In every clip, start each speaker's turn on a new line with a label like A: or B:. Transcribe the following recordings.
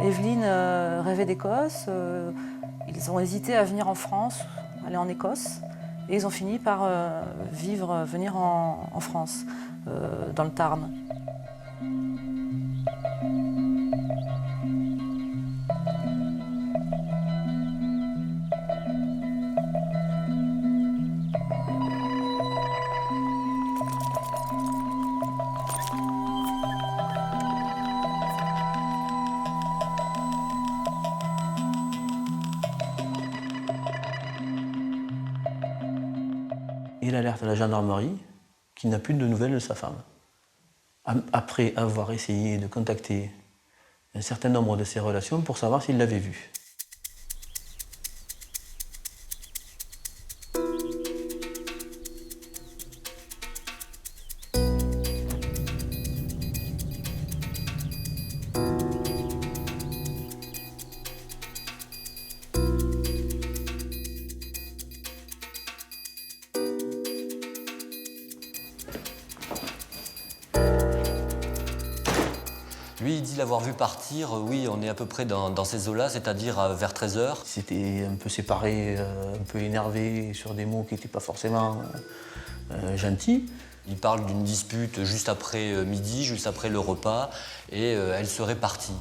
A: Evelyne rêvait d'Écosse. Ils ont hésité à venir en France, aller en Écosse. Et ils ont fini par venir en France, dans le Tarn.
B: Il alerte à la gendarmerie qu'il n'a plus de nouvelles de sa femme. Après avoir essayé de contacter un certain nombre de ses relations pour savoir s'il l'avait vue.
C: Lui, il dit l'avoir vu partir, oui, on est à peu près dans ces eaux-là, c'est-à-dire vers 13h.
B: C'était un peu séparé, un peu énervé sur des mots qui n'étaient pas forcément gentils.
C: Il parle d'une dispute juste après midi, juste après le repas, et elle serait partie.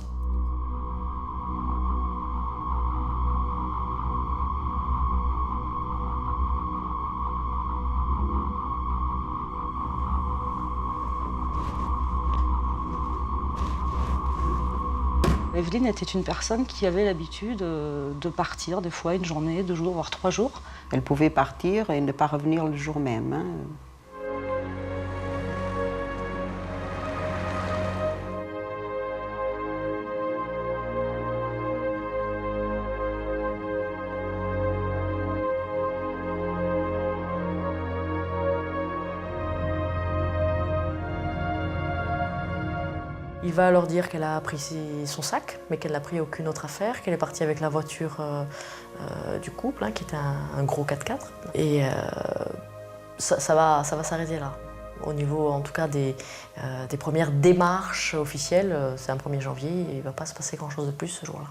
A: Evelyne était une personne qui avait l'habitude de partir, des fois une journée, 2 jours, voire 3 jours.
D: Elle pouvait partir et ne pas revenir le jour même. Hein.
E: Il va leur dire qu'elle a pris son sac, mais qu'elle n'a pris aucune autre affaire, qu'elle est partie avec la voiture du couple, hein, qui était un gros 4x4. Et ça va s'arrêter là. Au niveau, en tout cas, des premières démarches officielles, c'est un 1er janvier, et il ne va pas se passer grand-chose de plus ce jour-là.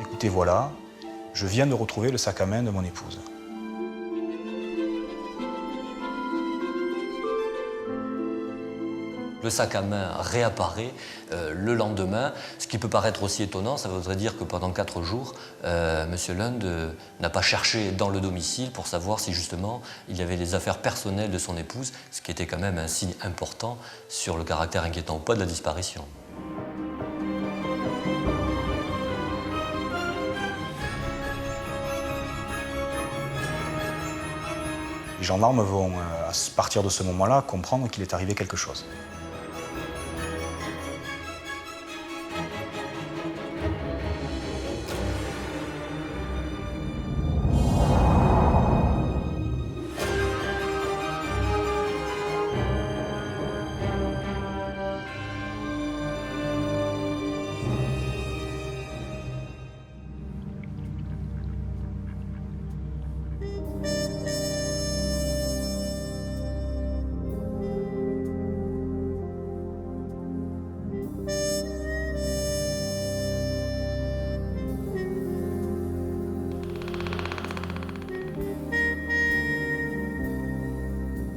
F: Écoutez, voilà, je viens de retrouver le sac à main de mon épouse.
C: Le sac à main réapparaît le lendemain. Ce qui peut paraître aussi étonnant, ça voudrait dire que pendant 4 jours, M. Lund n'a pas cherché dans le domicile pour savoir si justement il y avait les affaires personnelles de son épouse, ce qui était quand même un signe important sur le caractère inquiétant ou pas de la disparition.
F: Les gendarmes vont, à partir de ce moment-là, comprendre qu'il est arrivé quelque chose.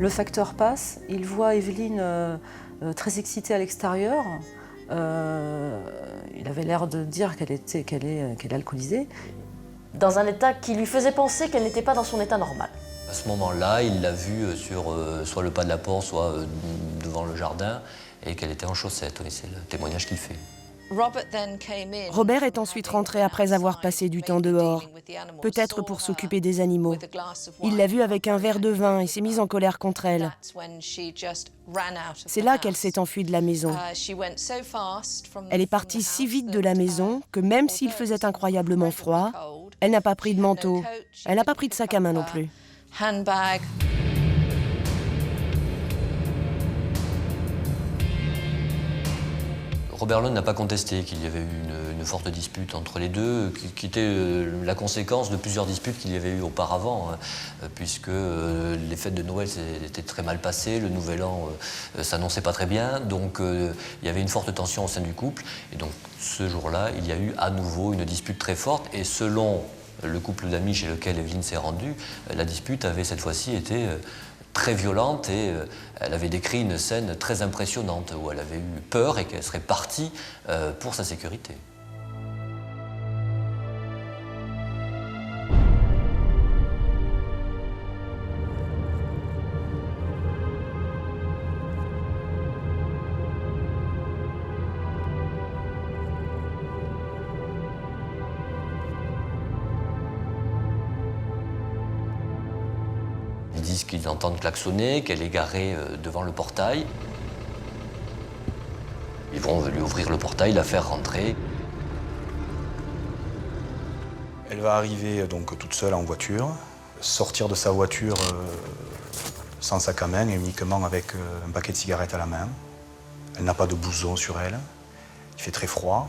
A: Le facteur passe, il voit Evelyne très excitée à l'extérieur. Il avait l'air de dire qu'elle est alcoolisée.
E: Dans un état qui lui faisait penser qu'elle n'était pas dans son état normal.
C: À ce moment-là, il l'a vue sur soit le pas de la porte, soit devant le jardin, et qu'elle était en chaussettes. Oui, c'est le témoignage qu'il fait.
G: Robert est ensuite rentré après avoir passé du temps dehors, peut-être pour s'occuper des animaux. Il l'a vue avec un verre de vin et s'est mis en colère contre elle. C'est là qu'elle s'est enfuie de la maison. Elle est partie si vite de la maison que même s'il faisait incroyablement froid, elle n'a pas pris de manteau, elle n'a pas pris de sac à main non plus.
C: Robert Lund n'a pas contesté qu'il y avait eu une forte dispute entre les deux, qui était la conséquence de plusieurs disputes qu'il y avait eu auparavant, puisque les fêtes de Noël étaient très mal passées, le Nouvel An s'annonçait pas très bien, donc il y avait une forte tension au sein du couple, et donc ce jour-là, il y a eu à nouveau une dispute très forte, et selon le couple d'amis chez lequel Evelyne s'est rendue, la dispute avait cette fois-ci été très violente et elle avait décrit une scène très impressionnante où elle avait eu peur et qu'elle serait partie pour sa sécurité. Ils disent qu'ils entendent klaxonner, qu'elle est garée devant le portail. Ils vont lui ouvrir le portail, la faire rentrer.
F: Elle va arriver donc toute seule en voiture, sortir de sa voiture sans sac à main et uniquement avec un paquet de cigarettes à la main. Elle n'a pas de blouson sur elle. Il fait très froid.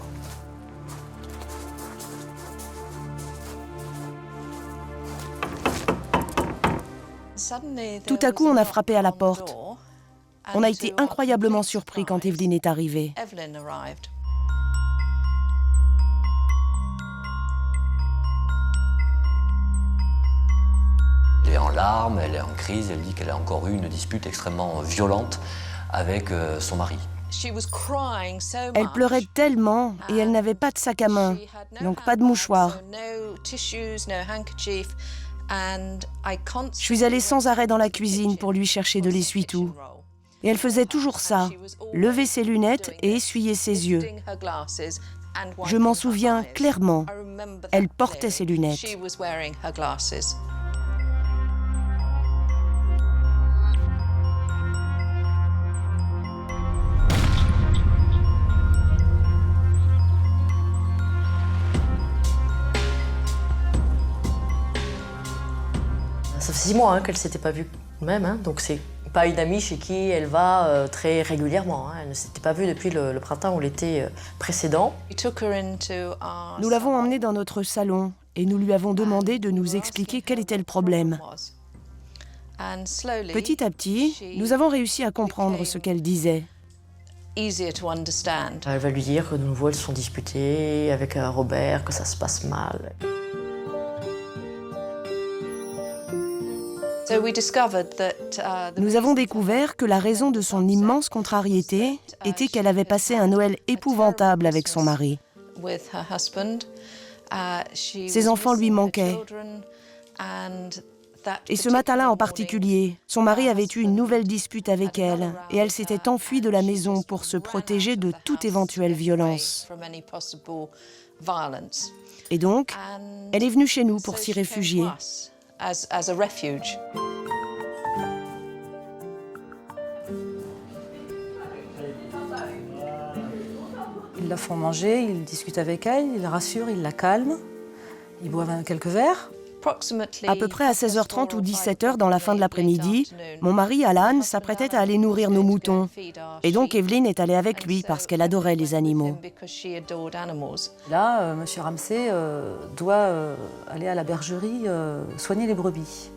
G: Tout à coup, on a frappé à la porte. On a été incroyablement surpris quand Evelyne est arrivée.
C: Elle est en larmes, elle est en crise, elle dit qu'elle a encore eu une dispute extrêmement violente avec son mari.
G: Elle pleurait tellement et elle n'avait pas de sac à main, donc pas de mouchoir. Je suis allée sans arrêt dans la cuisine pour lui chercher de l'essuie-tout. Et elle faisait toujours ça, lever ses lunettes et essuyer ses yeux. Je m'en souviens clairement. Elle portait ses lunettes.
E: Ça fait 6 mois qu'elle ne s'était pas vue même, donc c'est pas une amie chez qui elle va très régulièrement. Elle ne s'était pas vue depuis le printemps ou l'été précédent.
G: Nous l'avons emmenée dans notre salon et nous lui avons demandé de nous expliquer quel était le problème. Petit à petit, nous avons réussi à comprendre ce qu'elle disait.
E: Elle va lui dire que de nouveau elles sont disputées avec Robert, que ça se passe mal.
G: Nous avons découvert que la raison de son immense contrariété était qu'elle avait passé un Noël épouvantable avec son mari. Ses enfants lui manquaient. Et ce matin-là en particulier, son mari avait eu une nouvelle dispute avec elle et elle s'était enfuie de la maison pour se protéger de toute éventuelle violence. Et donc, elle est venue chez nous pour s'y réfugier.
A: Ils la font manger, ils discutent avec elle, ils la rassurent, ils la calment, ils boivent quelques verres.
G: À peu près à 16h30 ou 17h dans la fin de l'après-midi, mon mari, Alan, s'apprêtait à aller nourrir nos moutons. Et donc Evelyne est allée avec lui parce qu'elle adorait les animaux.
A: Là, M. Ramsey doit aller à la bergerie soigner les brebis.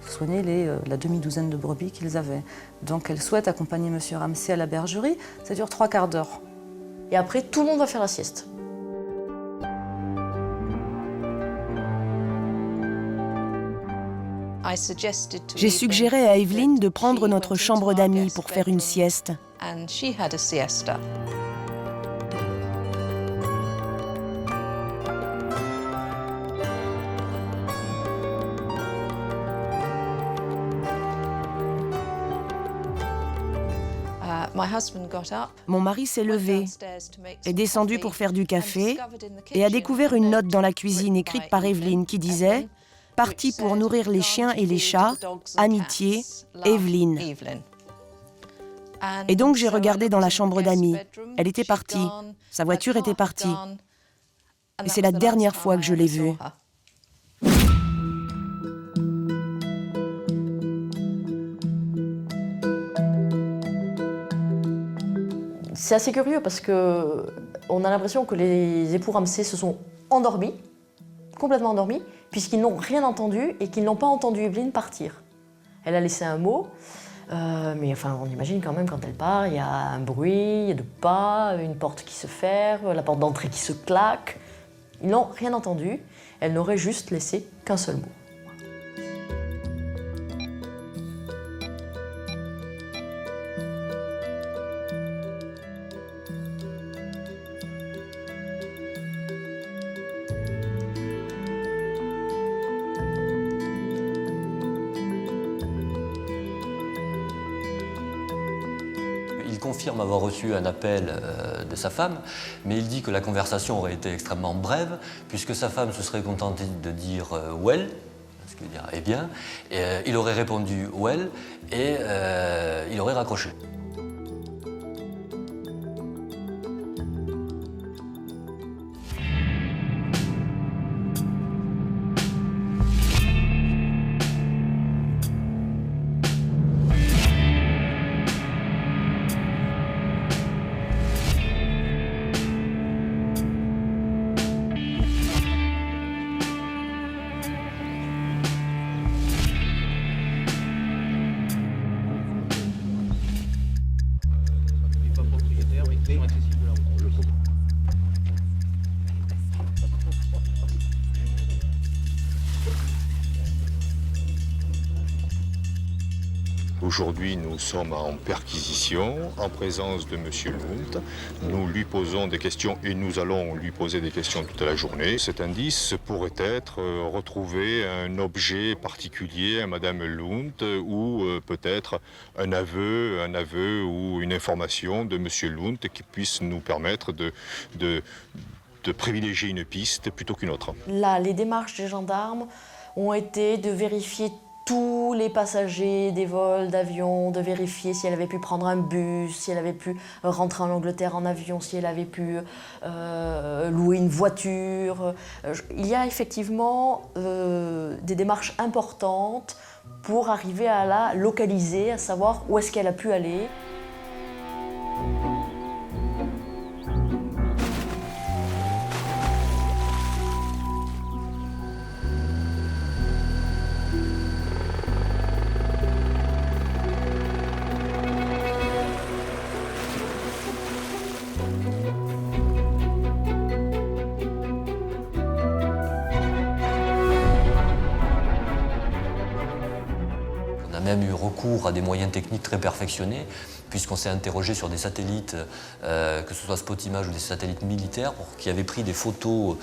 A: Soigner la demi-douzaine de brebis qu'ils avaient. Donc elle souhaite accompagner M. Ramsey à la bergerie. Ça dure 3 quarts d'heure.
E: Et après, tout le monde va faire la sieste.
G: J'ai suggéré à Evelyne de prendre notre chambre d'amis pour faire une sieste. Mon mari s'est levé, est descendu pour faire du café et a découvert une note dans la cuisine écrite par Evelyne qui disait « Partie pour nourrir les chiens et les chats, amitié, Evelyne ». Et donc j'ai regardé dans la chambre d'amis. Elle était partie, sa voiture était partie. Et c'est la dernière fois que je l'ai vue.
E: C'est assez curieux parce qu'on a l'impression que les époux Ramsay se sont endormis, complètement endormis, puisqu'ils n'ont rien entendu et qu'ils n'ont pas entendu Evelyne partir. Elle a laissé un mot, mais enfin, on imagine quand même quand elle part, il y a un bruit, il y a de pas, une porte qui se ferme, la porte d'entrée qui se claque. Ils n'ont rien entendu, elle n'aurait juste laissé qu'un seul mot.
C: Il confirme avoir reçu un appel de sa femme, mais il dit que la conversation aurait été extrêmement brève, puisque sa femme se serait contentée de dire « well », ce qui veut dire « eh bien », et il aurait répondu « well » et il aurait raccroché.
H: Aujourd'hui, nous sommes en perquisition, en présence de M. Lund. Nous lui posons des questions et nous allons lui poser des questions toute la journée. Cet indice pourrait être retrouver un objet particulier à Mme Lund ou peut-être un aveu ou une information de M. Lund qui puisse nous permettre de privilégier une piste plutôt qu'une autre.
E: Là, les démarches des gendarmes ont été de vérifier tous les passagers des vols d'avion, de vérifier si elle avait pu prendre un bus, si elle avait pu rentrer en Angleterre en avion, si elle avait pu louer une voiture. Il y a effectivement des démarches importantes pour arriver à la localiser, à savoir où est-ce qu'elle a pu aller.
C: On a même eu recours à des moyens techniques très perfectionnés, puisqu'on s'est interrogé sur des satellites, que ce soit Spotimage ou des satellites militaires, qui avaient pris des photos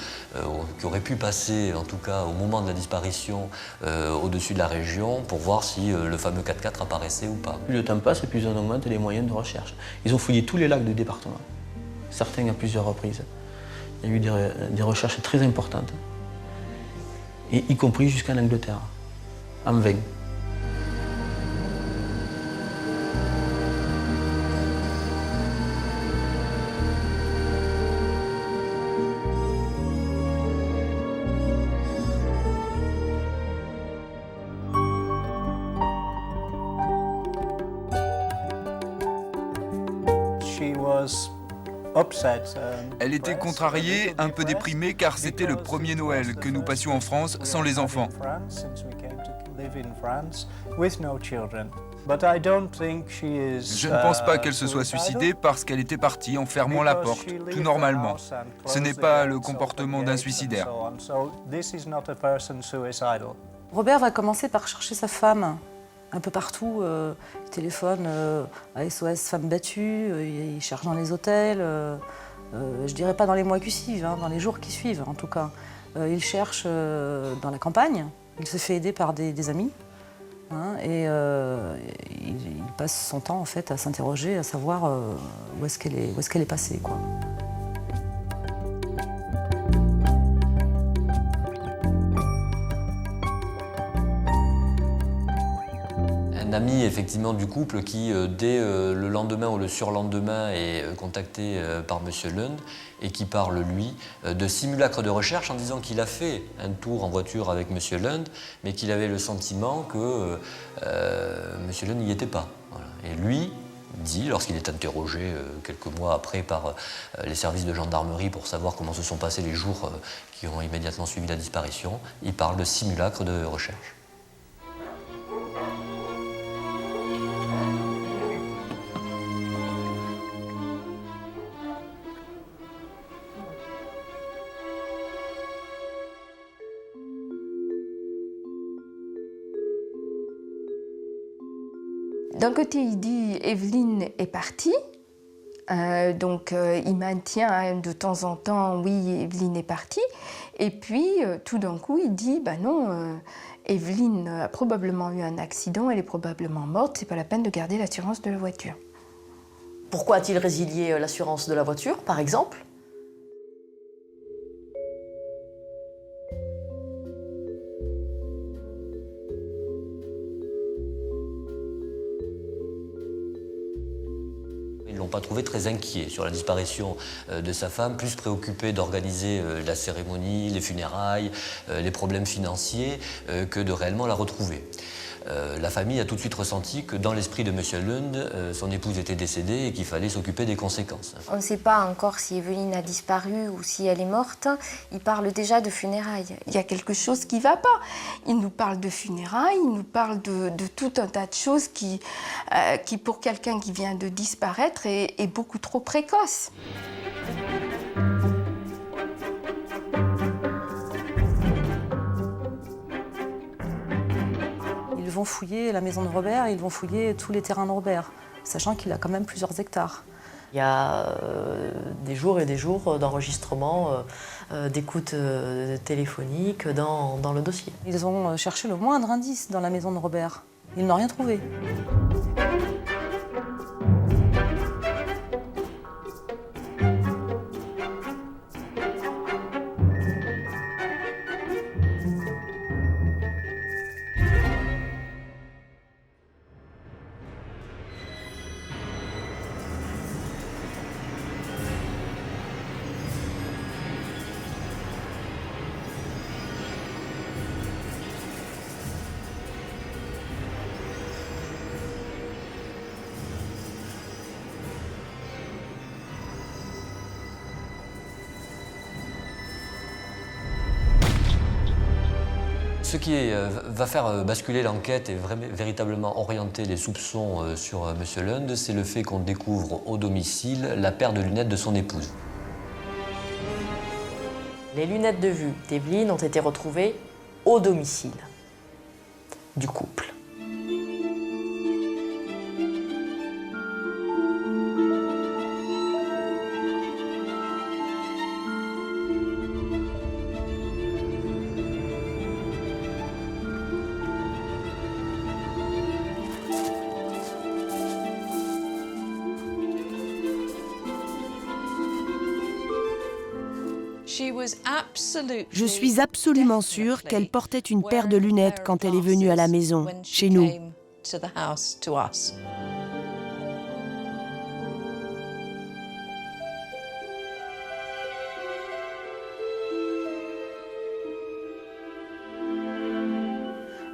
C: qui auraient pu passer, en tout cas au moment de la disparition, au-dessus de la région, pour voir si le fameux 4x4 apparaissait ou pas.
B: Plus le temps passe et plus on augmente les moyens de recherche. Ils ont fouillé tous les lacs du département, certains à plusieurs reprises. Il y a eu des recherches très importantes, et y compris jusqu'en Angleterre, en vain.
I: Elle était contrariée, un peu déprimée, car c'était le premier Noël que nous passions en France sans les enfants. Je ne pense pas qu'elle se soit suicidée parce qu'elle était partie en fermant la porte, tout normalement. Ce n'est pas le comportement d'un suicidaire.
A: Robert va commencer par chercher sa femme un peu partout. Il téléphone à SOS Femmes Battues, il cherche dans les hôtels, je dirais pas dans les mois qui suivent, hein, dans les jours qui suivent en tout cas. Il cherche dans la campagne, il se fait aider par des amis. Hein, et il passe son temps en fait à s'interroger, à savoir où est-ce qu'elle est passée, quoi.
C: Un ami effectivement du couple qui, dès le lendemain ou le surlendemain, est contacté par M. Lund et qui parle, lui, de simulacre de recherche en disant qu'il a fait un tour en voiture avec M. Lund, mais qu'il avait le sentiment que M. Lund n'y était pas. Voilà. Et lui dit lorsqu'il est interrogé quelques mois après par les services de gendarmerie pour savoir comment se sont passés les jours qui ont immédiatement suivi la disparition. Il parle de simulacre de recherche.
J: D'un côté, il dit Evelyne est partie, il maintient de temps en temps oui, Evelyne est partie, et puis tout d'un coup, il dit non, Evelyne a probablement eu un accident, elle est probablement morte, c'est pas la peine de garder l'assurance de la voiture.
E: Pourquoi a-t-il résilié l'assurance de la voiture, par exemple ?
C: Ils ne l'ont pas trouvé très inquiet sur la disparition de sa femme, plus préoccupé d'organiser la cérémonie, les funérailles, les problèmes financiers, que de réellement la retrouver. La famille a tout de suite ressenti que dans l'esprit de M. Lund, son épouse était décédée et qu'il fallait s'occuper des conséquences.
K: On ne sait pas encore si Evelyne a disparu ou si elle est morte. Il parle déjà de funérailles.
J: Il y a quelque chose qui ne va pas. Il nous parle de funérailles, il nous parle de tout un tas de choses qui pour quelqu'un qui vient de disparaître, est beaucoup trop précoce.
A: Ils vont fouiller la maison de Robert, ils vont fouiller tous les terrains de Robert, sachant qu'il a quand même plusieurs hectares.
E: Il y a des jours et des jours d'enregistrement, d'écoute téléphonique dans le dossier.
A: Ils ont cherché le moindre indice dans la maison de Robert. Ils n'ont rien trouvé.
C: Ce qui va faire basculer l'enquête et véritablement orienter les soupçons sur M. Lund, c'est le fait qu'on découvre au domicile la paire de lunettes de son épouse.
E: Les lunettes de vue d'Evelyne ont été retrouvées au domicile du couple.
G: Je suis absolument sûre qu'elle portait une paire de lunettes quand elle est venue à la maison, chez nous.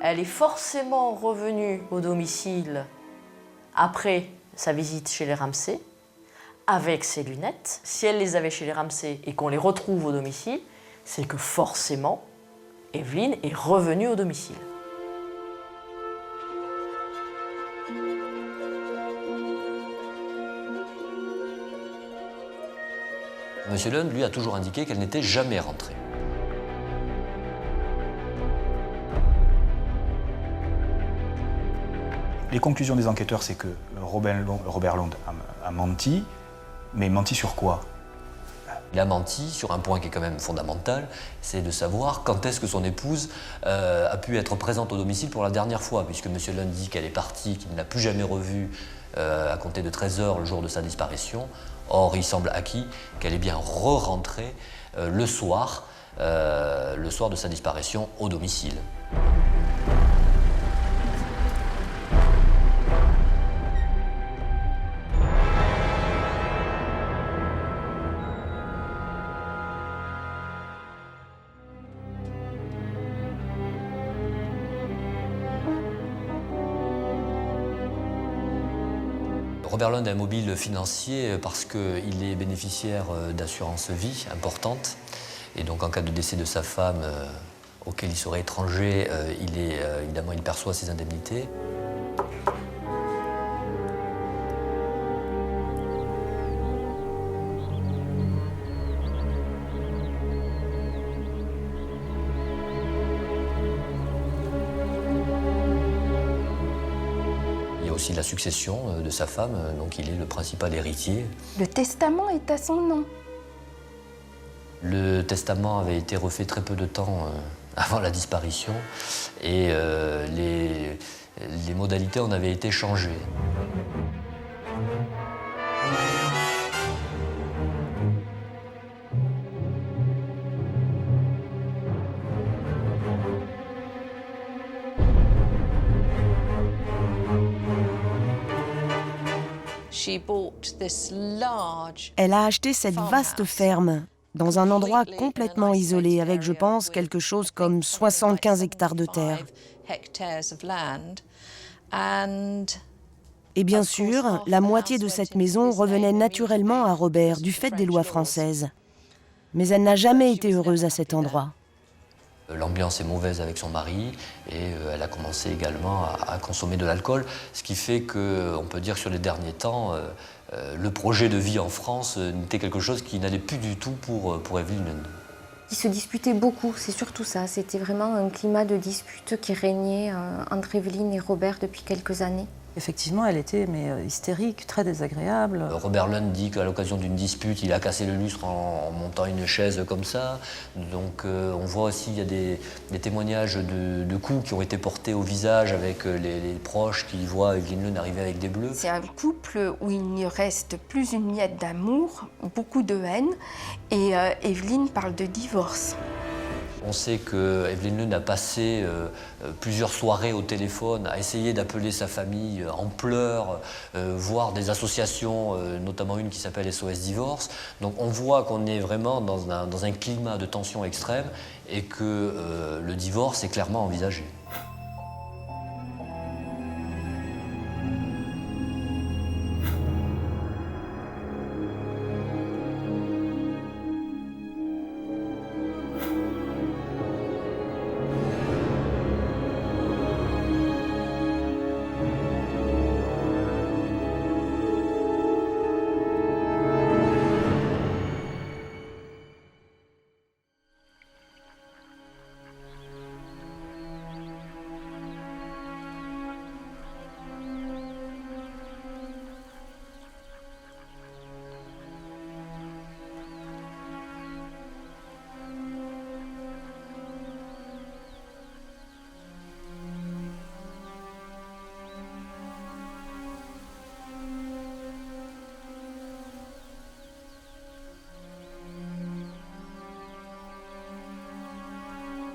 E: Elle est forcément revenue au domicile après sa visite chez les Ramsay, avec ses lunettes. Si elle les avait chez les Ramsay et qu'on les retrouve au domicile, c'est que forcément, Evelyne est revenue au domicile.
C: M. Lund, lui, a toujours indiqué qu'elle n'était jamais rentrée.
F: Les conclusions des enquêteurs, c'est que Robert Lund a menti, mais menti sur quoi?
C: Il a menti sur un point qui est quand même fondamental, c'est de savoir quand est-ce que son épouse a pu être présente au domicile pour la dernière fois, puisque M. Lund dit qu'elle est partie, qu'il ne l'a plus jamais revue à compter de 13 h le jour de sa disparition. Or, il semble acquis qu'elle est bien re-rentrée le soir de sa disparition au domicile. Robert Lund a un mobile financier parce qu'il est bénéficiaire d'assurance vie importante. Et donc en cas de décès de sa femme, auquel il serait étranger, évidemment il perçoit ses indemnités. Il y a aussi la succession de sa femme, donc il est le principal héritier.
J: Le testament est à son nom.
C: Le testament avait été refait très peu de temps avant la disparition et les modalités en avaient été changées.
G: Elle a acheté cette vaste ferme dans un endroit complètement isolé, avec, je pense, quelque chose comme 75 hectares de terre. Et bien sûr, la moitié de cette maison revenait naturellement à Robert, du fait des lois françaises. Mais elle n'a jamais été heureuse à cet endroit.
C: L'ambiance est mauvaise avec son mari et elle a commencé également à consommer de l'alcool, ce qui fait qu'on peut dire que sur les derniers temps, le projet de vie en France n'était quelque chose qui n'allait plus du tout pour Evelyne Lund.
K: Ils se disputaient beaucoup, c'est surtout ça. C'était vraiment un climat de dispute qui régnait entre Evelyne et Robert depuis quelques années.
A: Effectivement, elle était hystérique, très désagréable.
C: Robert Lund dit qu'à l'occasion d'une dispute, il a cassé le lustre en montant une chaise comme ça. Donc on voit aussi, il y a des témoignages de coups qui ont été portés au visage avec les proches qui voient Evelyne Lund arriver avec des bleus.
J: C'est un couple où il ne reste plus une miette d'amour, beaucoup de haine, et Evelyne parle de divorce.
C: On sait que Evelyne Lund a passé plusieurs soirées au téléphone à essayer d'appeler sa famille en pleurs, voir des associations, notamment une qui s'appelle SOS Divorce. Donc on voit qu'on est vraiment dans un climat de tension extrême et que le divorce est clairement envisagé.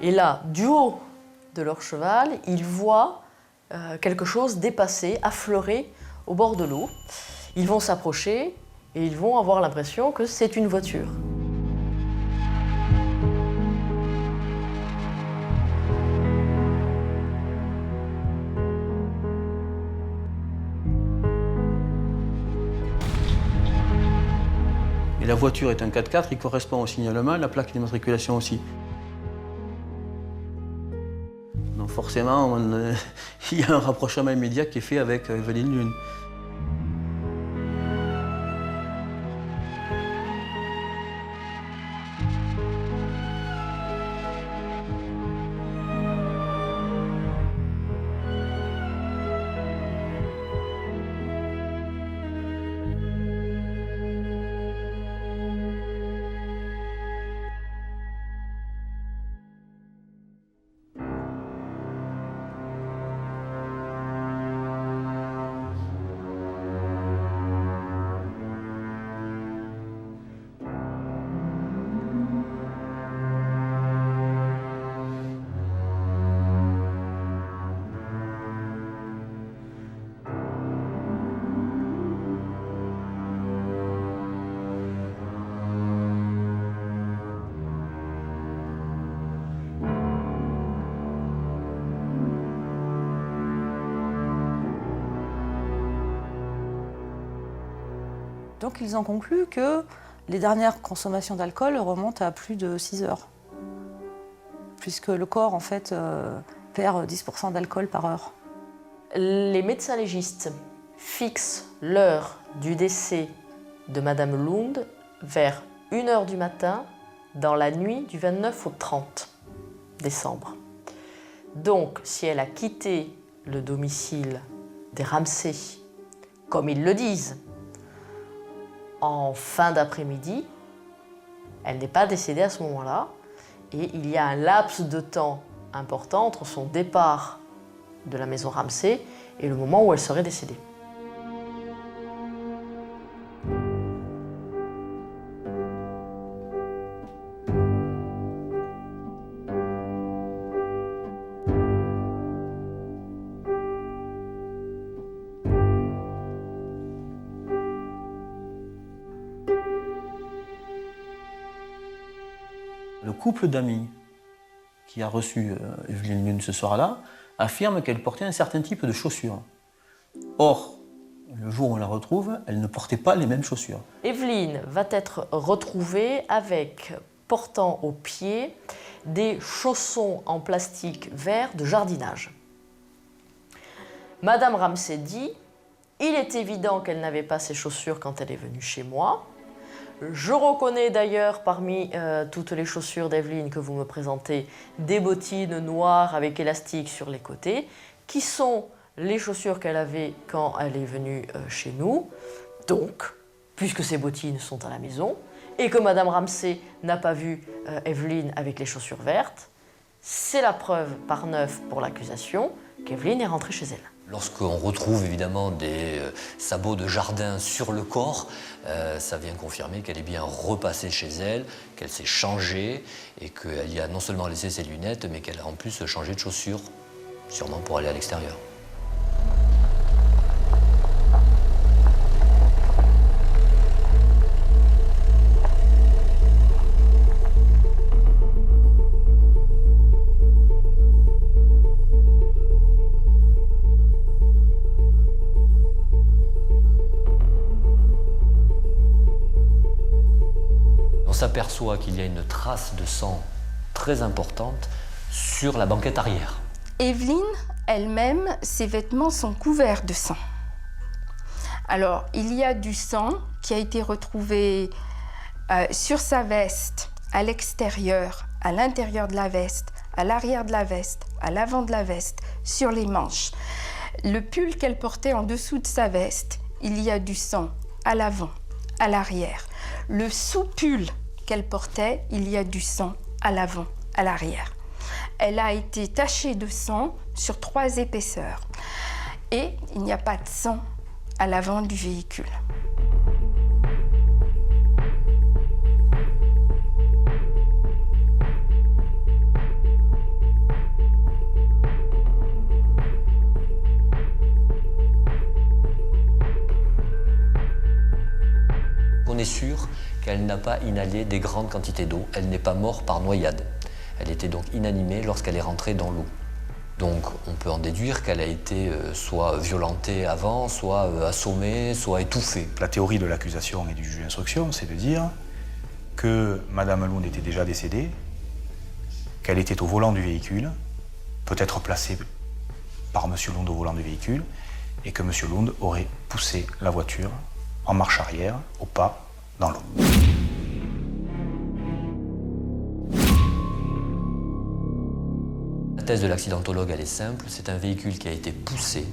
E: Et là, du haut de leur cheval, ils voient quelque chose dépasser, affleurer au bord de l'eau. Ils vont s'approcher et ils vont avoir l'impression que c'est une voiture.
B: Et la voiture est un 4x4, il correspond au signalement, la plaque d'immatriculation aussi. Donc forcément, il y a un rapprochement immédiat qui est fait avec Evelyne Lund.
A: Donc ils ont conclu que les dernières consommations d'alcool remontent à plus de 6 heures, puisque le corps en fait perd 10% d'alcool par heure.
E: Les médecins légistes fixent l'heure du décès de Madame Lund vers 1h du matin dans la nuit du 29 au 30 décembre. Donc, si elle a quitté le domicile des Ramsay, comme ils le disent, en fin d'après-midi, elle n'est pas décédée à ce moment-là, et il y a un laps de temps important entre son départ de la maison Ramsay et le moment où elle serait décédée.
B: Le couple d'amis qui a reçu Evelyne Lund ce soir-là affirme qu'elle portait un certain type de chaussures. Or, le jour où on la retrouve, elle ne portait pas les mêmes chaussures.
E: Evelyne va être retrouvée portant aux pieds des chaussons en plastique vert de jardinage. Madame Ramsay dit « Il est évident qu'elle n'avait pas ces chaussures quand elle est venue chez moi. Je reconnais d'ailleurs parmi toutes les chaussures d'Evelyne que vous me présentez des bottines noires avec élastique sur les côtés, qui sont les chaussures qu'elle avait quand elle est venue chez nous. Donc, puisque ces bottines sont à la maison, et que Madame Ramsay n'a pas vu Evelyne avec les chaussures vertes, c'est la preuve par 9 pour l'accusation qu'Evelyne est rentrée chez elle.
C: Lorsqu'on retrouve évidemment des sabots de jardin sur le corps, ça vient confirmer qu'elle est bien repassée chez elle, qu'elle s'est changée et qu'elle y a non seulement laissé ses lunettes, mais qu'elle a en plus changé de chaussures, sûrement pour aller à l'extérieur. On s'aperçoit qu'il y a une trace de sang très importante sur la banquette arrière.
J: Evelyne, elle-même, ses vêtements sont couverts de sang. Alors, il y a du sang qui a été retrouvé sur sa veste, à l'extérieur, à l'intérieur de la veste, à l'arrière de la veste, à l'avant de la veste, sur les manches. Le pull qu'elle portait en dessous de sa veste, il y a du sang à l'avant, à l'arrière. Le sous-pull qu'elle portait, il y a du sang à l'avant, à l'arrière. Elle a été tachée de sang sur 3 épaisseurs. Et il n'y a pas de sang à l'avant du véhicule.
C: On est sûr qu'elle n'a pas inhalé des grandes quantités d'eau. Elle n'est pas morte par noyade. Elle était donc inanimée lorsqu'elle est rentrée dans l'eau. Donc on peut en déduire qu'elle a été soit violentée avant, soit assommée, soit étouffée.
F: La théorie de l'accusation et du juge d'instruction, c'est de dire que Madame Lund était déjà décédée, qu'elle était au volant du véhicule, peut-être placée par Monsieur Lund au volant du véhicule, et que Monsieur Lund aurait poussé la voiture en marche arrière, au pas, dans l'eau.
C: La thèse de l'accidentologue, elle est simple. C'est un véhicule qui a été poussé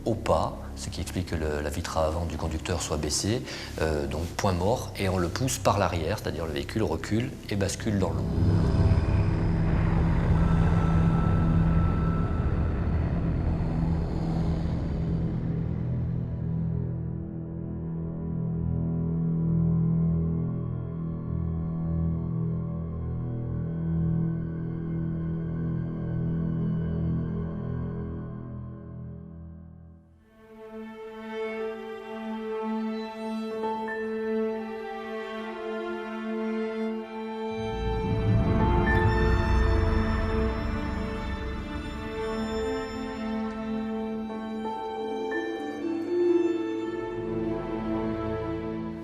C: au pas, ce qui explique que la vitre avant du conducteur soit baissée, donc point mort, et on le pousse par l'arrière, c'est-à-dire le véhicule recule et bascule dans l'eau.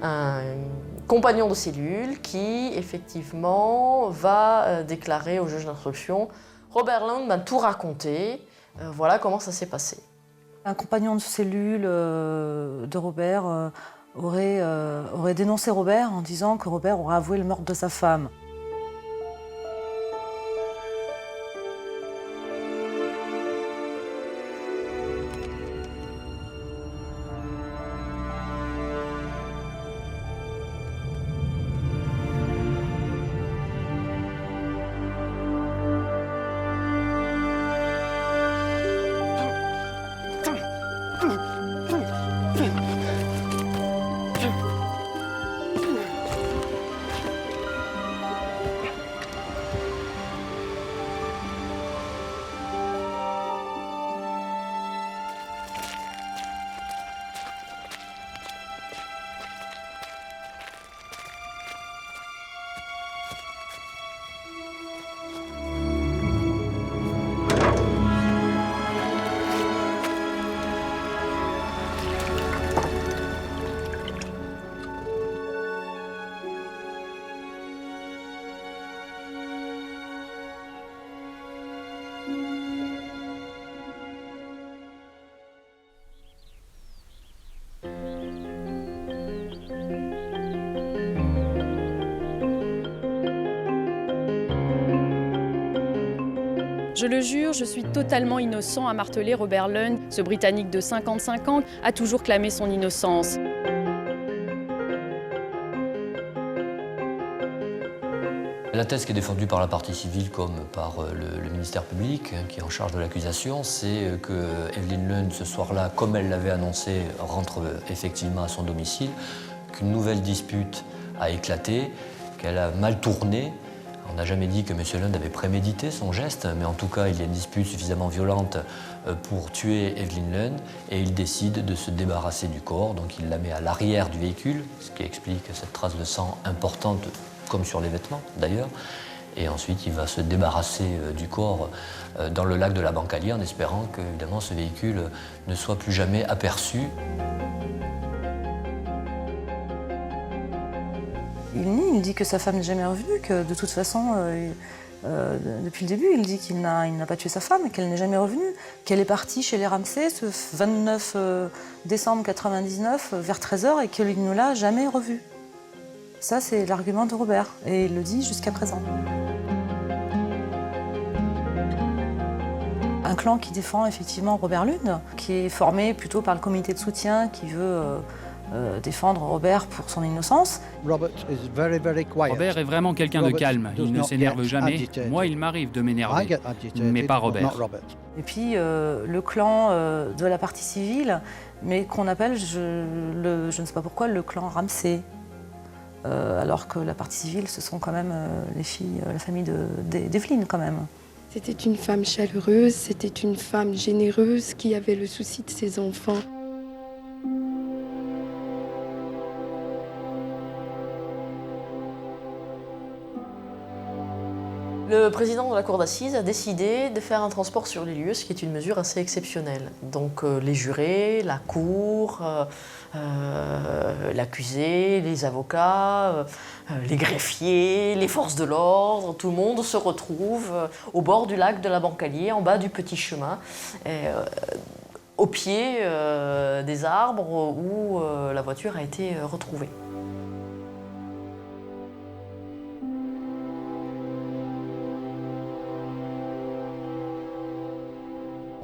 E: un compagnon de cellule qui, effectivement, va déclarer au juge d'instruction « Robert Lund m'a tout raconté, voilà comment ça s'est passé ».
A: Un compagnon de cellule de Robert aurait dénoncé Robert en disant que Robert aurait avoué le meurtre de sa femme.
L: Je le jure, je suis totalement innocent, a martelé Robert Lund. Ce Britannique de 55 ans a toujours clamé son innocence.
C: La thèse qui est défendue par la partie civile comme par le ministère public, qui est en charge de l'accusation, c'est que Evelyn Lund, ce soir-là, comme elle l'avait annoncé, rentre effectivement à son domicile, qu'une nouvelle dispute a éclaté, qu'elle a mal tourné. On n'a jamais dit que M. Lund avait prémédité son geste, mais en tout cas, il y a une dispute suffisamment violente pour tuer Evelyn Lund et il décide de se débarrasser du corps. Donc il la met à l'arrière du véhicule, ce qui explique cette trace de sang importante, comme sur les vêtements d'ailleurs. Et ensuite, il va se débarrasser du corps dans le lac de la Bancalière en espérant que, évidemment, ce véhicule ne soit plus jamais aperçu.
A: Il nie, il dit que sa femme n'est jamais revenue, que de toute façon, depuis le début, il dit qu'il n'a pas tué sa femme, qu'elle n'est jamais revenue, qu'elle est partie chez les Ramsay ce 29 décembre 1999 vers 13h et qu'il ne l'a jamais revue. Ça, c'est l'argument de Robert, et il le dit jusqu'à présent. Un clan qui défend effectivement Robert Lund, qui est formé plutôt par le comité de soutien qui veut défendre Robert pour son innocence.
M: Robert est vraiment quelqu'un de calme, il ne s'énerve jamais. Moi, il m'arrive de m'énerver, mais pas Robert.
A: Et puis le clan de la partie civile, mais qu'on appelle, je ne sais pas pourquoi, le clan Ramsay. Alors que la partie civile, ce sont quand même les filles, la famille d'Evelyn quand même.
N: C'était une femme chaleureuse, c'était une femme généreuse qui avait le souci de ses enfants.
E: Le président de la cour d'assises a décidé de faire un transport sur les lieux, ce qui est une mesure assez exceptionnelle. Donc les jurés, la cour, l'accusé, les avocats, les greffiers, les forces de l'ordre, tout le monde se retrouve au bord du lac de la Bancalière, en bas du petit chemin, au pied des arbres où la voiture a été retrouvée.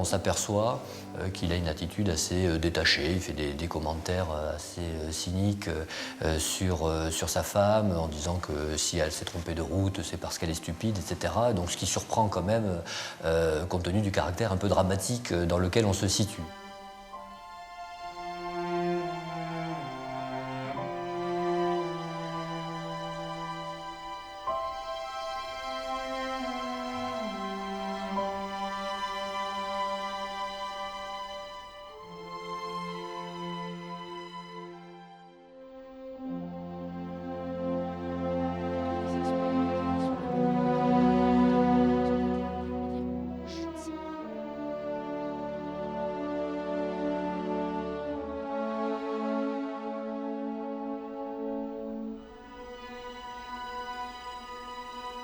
C: On s'aperçoit qu'il a une attitude assez détachée, il fait des commentaires assez cyniques sur sa femme, en disant que si elle s'est trompée de route, c'est parce qu'elle est stupide, etc. Donc ce qui surprend quand même, compte tenu du caractère un peu dramatique dans lequel on se situe.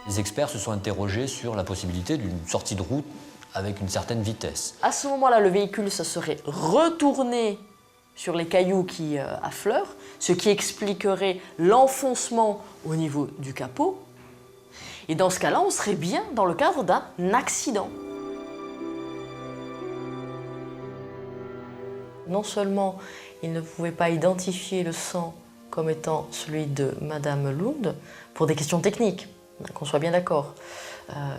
C: Les experts se sont interrogés sur la possibilité d'une sortie de route avec une certaine vitesse.
E: À ce moment-là, le véhicule se serait retourné sur les cailloux qui affleurent, ce qui expliquerait l'enfoncement au niveau du capot. Et dans ce cas-là, on serait bien dans le cadre d'un accident. Non seulement il ne pouvait pas identifier le sang comme étant celui de Madame Lund, pour des questions techniques, qu'on soit bien d'accord,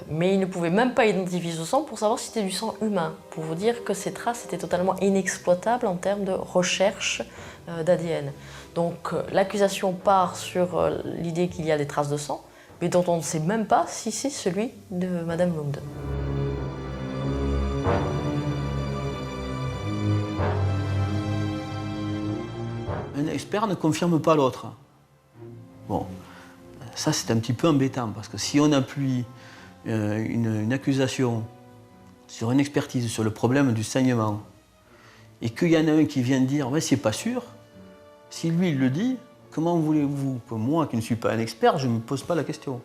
E: mais il ne pouvait même pas identifier ce sang pour savoir si c'était du sang humain, pour vous dire que ces traces étaient totalement inexploitables en termes de recherche d'ADN. Donc l'accusation part sur l'idée qu'il y a des traces de sang, mais dont on ne sait même pas si c'est celui de Madame Lund.
B: Un expert ne confirme pas l'autre. Bon, ça c'est un petit peu embêtant, parce que si on appuie une accusation sur une expertise, sur le problème du saignement, et qu'il y en a un qui vient dire « c'est pas sûr », si lui il le dit, comment voulez-vous que moi, qui ne suis pas un expert, je ne me pose pas la question?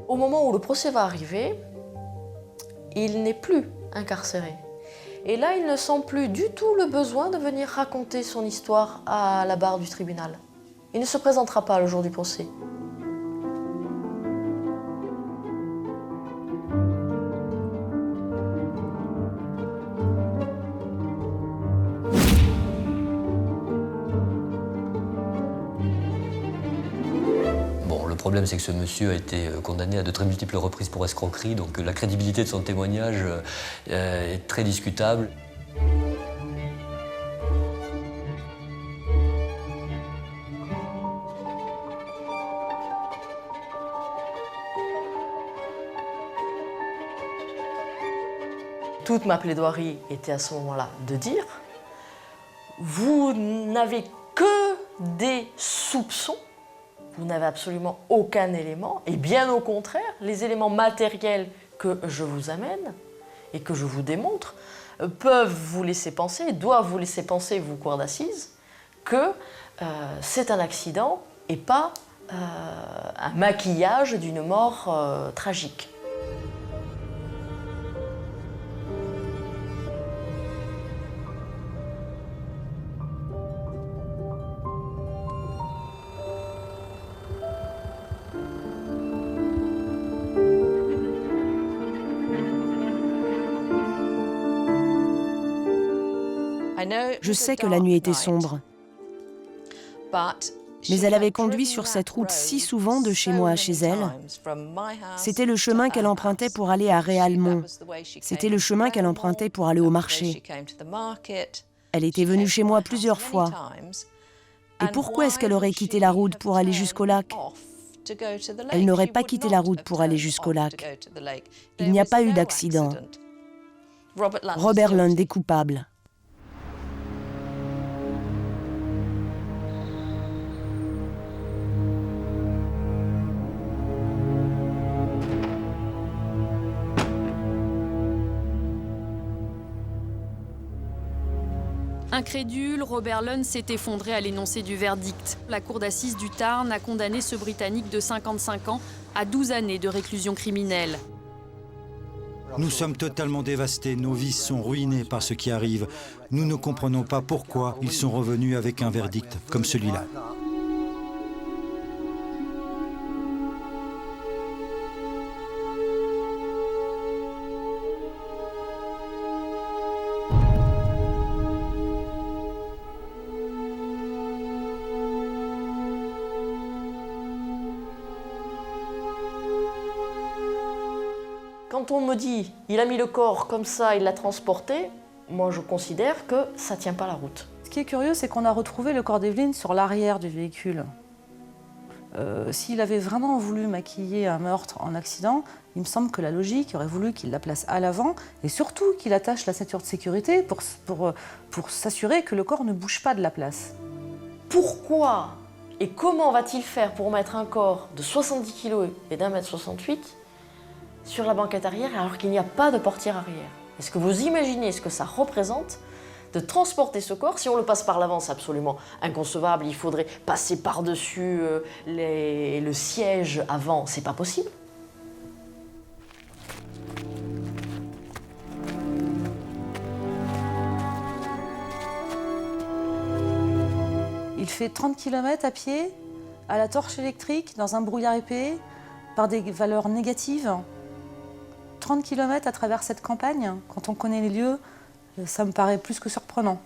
E: Au moment où le procès va arriver, il n'est plus incarcéré. Et là, il ne sent plus du tout le besoin de venir raconter son histoire à la barre du tribunal. Il ne se présentera pas le jour du procès.
C: Le problème, c'est que ce monsieur a été condamné à de très multiples reprises pour escroquerie, donc la crédibilité de son témoignage est très discutable.
E: Toute ma plaidoirie était à ce moment-là de dire « Vous n'avez que des soupçons. Vous n'avez absolument aucun élément, et bien au contraire, les éléments matériels que je vous amène et que je vous démontre peuvent vous laisser penser, doivent vous laisser penser, vous, cour d'assises, que c'est un accident et pas un maquillage d'une mort tragique. »
G: Je sais que la nuit était sombre, mais elle avait conduit sur cette route si souvent de chez moi à chez elle. C'était le chemin qu'elle empruntait pour aller à Réalmont. C'était le chemin qu'elle empruntait pour aller au marché. Elle était venue chez moi plusieurs fois. Et pourquoi est-ce qu'elle aurait quitté la route pour aller jusqu'au lac? Elle n'aurait pas quitté la route pour aller jusqu'au lac. Il n'y a pas eu d'accident. Robert Lund est coupable.
L: Incrédule, Robert Lund s'est effondré à l'énoncé du verdict. La cour d'assises du Tarn a condamné ce Britannique de 55 ans à 12 années de réclusion criminelle.
O: Nous sommes totalement dévastés, nos vies sont ruinées par ce qui arrive. Nous ne comprenons pas pourquoi ils sont revenus avec un verdict comme celui-là.
E: Quand on me dit « il a mis le corps comme ça, il l'a transporté », moi je considère que ça ne tient pas la route.
A: Ce qui est curieux, c'est qu'on a retrouvé le corps d'Evelyn sur l'arrière du véhicule. S'il avait vraiment voulu maquiller un meurtre en accident, il me semble que la logique aurait voulu qu'il la place à l'avant et surtout qu'il attache la ceinture de sécurité pour s'assurer que le corps ne bouge pas de la place.
E: Pourquoi et comment va-t-il faire pour mettre un corps de 70 kg et d'1,68 m sur la banquette arrière alors qu'il n'y a pas de portière arrière. Est-ce que vous imaginez ce que ça représente de transporter ce corps? Si on le passe par l'avant, c'est absolument inconcevable. Il faudrait passer par-dessus le siège avant. C'est pas possible.
A: Il fait 30 km à pied, à la torche électrique, dans un brouillard épais, par des valeurs négatives. 30 km à travers cette campagne, quand on connaît les lieux, ça me paraît plus que surprenant.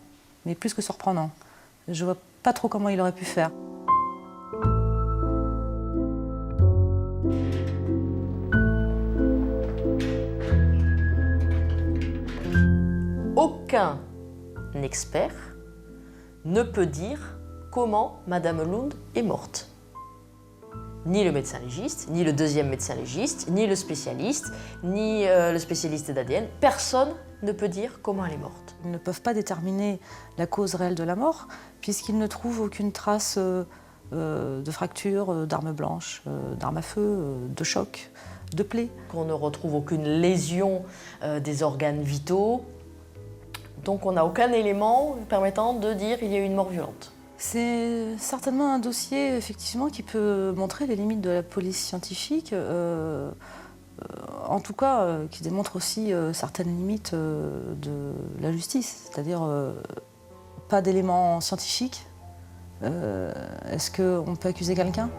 A: Mais plus que surprenant. Je vois pas trop comment il aurait pu faire.
E: Aucun expert ne peut dire comment Madame Lund est morte. Ni le médecin légiste, ni le deuxième médecin légiste, ni le spécialiste, ni le spécialiste d'ADN. Personne ne peut dire comment elle est morte.
A: Ils ne peuvent pas déterminer la cause réelle de la mort, puisqu'ils ne trouvent aucune trace de fracture, d'arme blanche, d'arme à feu, de choc, de plaie.
E: On ne retrouve aucune lésion des organes vitaux, donc on n'a aucun élément permettant de dire qu'il y a eu une mort violente.
A: C'est certainement un dossier effectivement qui peut montrer les limites de la police scientifique, en tout cas qui démontre aussi certaines limites de la justice, c'est-à-dire pas d'éléments scientifiques. Est-ce qu'on peut accuser quelqu'un ?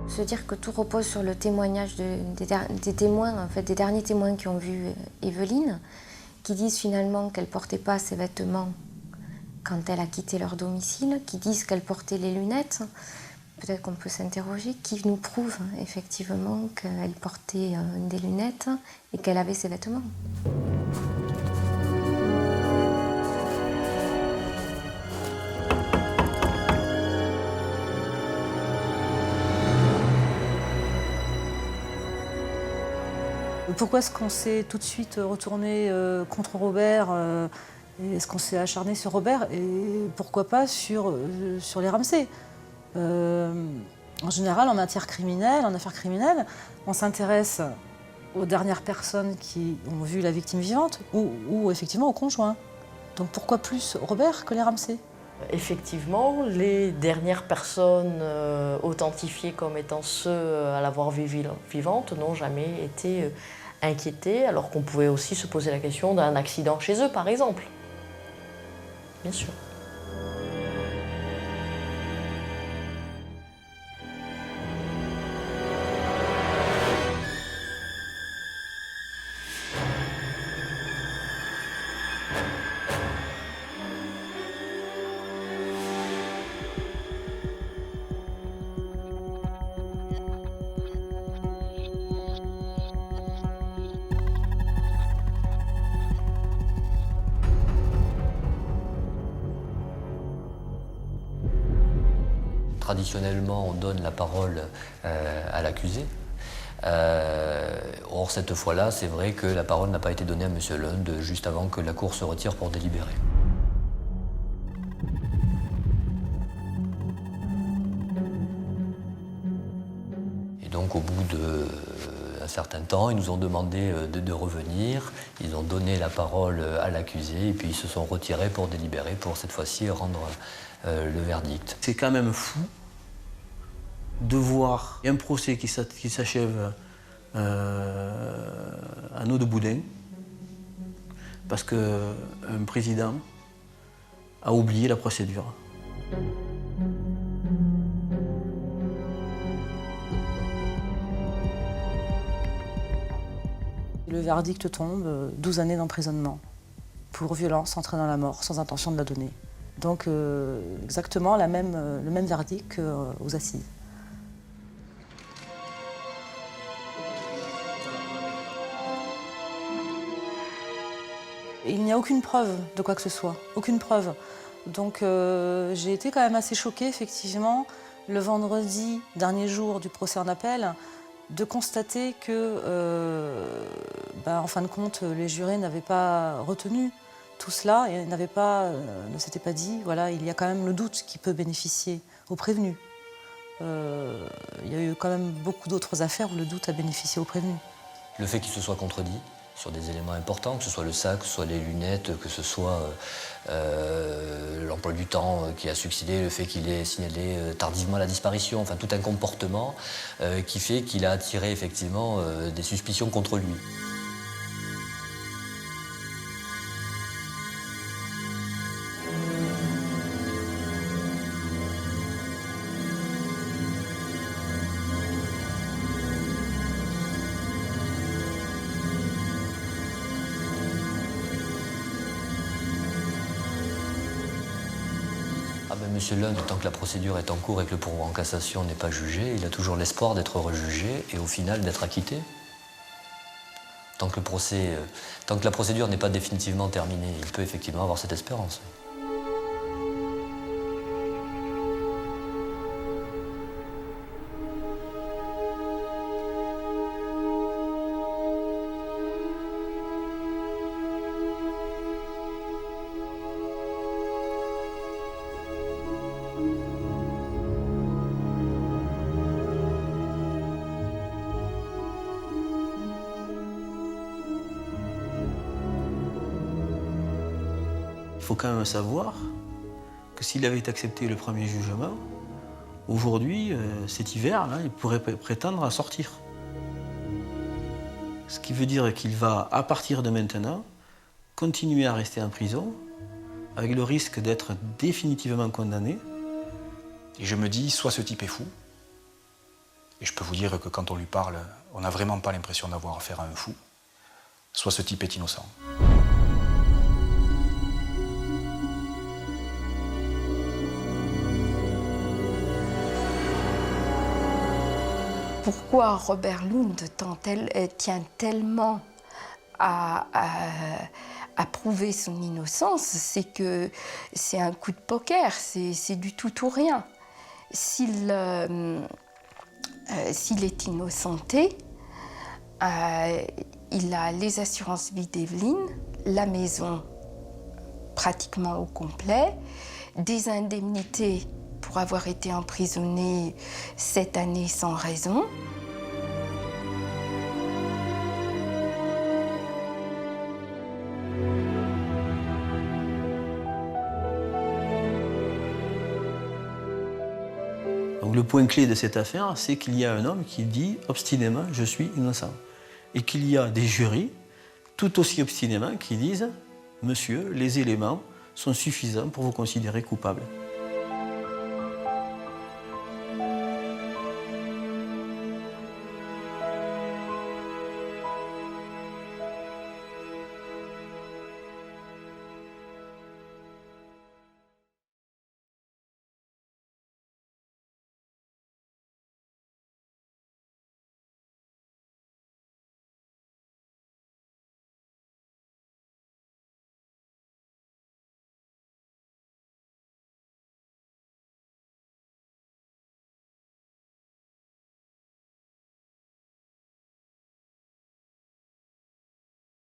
K: Se dire que tout repose sur le témoignage des témoins, en fait, des derniers témoins qui ont vu Evelyne, qui disent finalement qu'elle ne portait pas ses vêtements quand elle a quitté leur domicile, qui disent qu'elle portait les lunettes. Peut-être qu'on peut s'interroger, qui nous prouve effectivement qu'elle portait des lunettes et qu'elle avait ses vêtements.
A: Pourquoi est-ce qu'on s'est tout de suite retourné contre Robert est-ce qu'on s'est acharné sur Robert et pourquoi pas sur les Ramsay En général, en matière criminelle, en affaires criminelles, on s'intéresse aux dernières personnes qui ont vu la victime vivante ou effectivement au conjoint. Donc pourquoi plus Robert que les Ramsay ?
E: Effectivement, les dernières personnes authentifiées comme étant ceux à l'avoir vue vivante n'ont jamais été inquiétées, alors qu'on pouvait aussi se poser la question d'un accident chez eux, par exemple. Bien sûr.
C: Traditionnellement, on donne la parole à l'accusé. Or, cette fois-là, c'est vrai que la parole n'a pas été donnée à M. Lund juste avant que la cour se retire pour délibérer. Et donc, au bout d'un certain temps, ils nous ont demandé de revenir. Ils ont donné la parole à l'accusé et puis ils se sont retirés pour délibérer, pour cette fois-ci rendre le verdict.
B: C'est quand même fou de voir un procès qui s'achève à eau de boudin parce qu'un président a oublié la procédure.
A: Le verdict tombe, 12 années d'emprisonnement pour violence entraînant la mort sans intention de la donner. Donc exactement le même verdict qu'aux assises. Il n'y a aucune preuve de quoi que ce soit, aucune preuve. Donc j'ai été quand même assez choquée, effectivement, le vendredi, dernier jour du procès en appel, de constater que, en fin de compte, les jurés n'avaient pas retenu tout cela et ne s'était pas dit, voilà, il y a quand même le doute qui peut bénéficier aux prévenus. Il y a eu quand même beaucoup d'autres affaires où le doute a bénéficié aux prévenus.
C: Le fait qu'il se soit contredit sur des éléments importants, que ce soit le sac, que ce soit les lunettes, que ce soit l'emploi du temps qui a succédé, le fait qu'il ait signalé tardivement la disparition, enfin tout un comportement qui fait qu'il a attiré effectivement des suspicions contre lui. Monsieur Lund, tant que la procédure est en cours et que le pourvoi en cassation n'est pas jugé, il a toujours l'espoir d'être rejugé et au final d'être acquitté. Tant que la procédure n'est pas définitivement terminée, il peut effectivement avoir cette espérance.
B: Il faut quand même savoir que s'il avait accepté le premier jugement, aujourd'hui, cet hiver, là, il pourrait prétendre à sortir. Ce qui veut dire qu'il va, à partir de maintenant, continuer à rester en prison, avec le risque d'être définitivement condamné.
F: Et je me dis, soit ce type est fou, et je peux vous dire que quand on lui parle, on n'a vraiment pas l'impression d'avoir affaire à un fou, soit ce type est innocent.
J: Pourquoi Robert Lund tient tellement à prouver son innocence, c'est que c'est un coup de poker, c'est du tout ou rien. S'il est innocenté, il a les assurances vie d'Evelyne, la maison pratiquement au complet, des indemnités pour avoir été emprisonné 7 années sans raison.
B: Donc le point clé de cette affaire, c'est qu'il y a un homme qui dit obstinément « je suis innocent ». Et qu'il y a des jurys tout aussi obstinément qui disent « monsieur, les éléments sont suffisants pour vous considérer coupable ».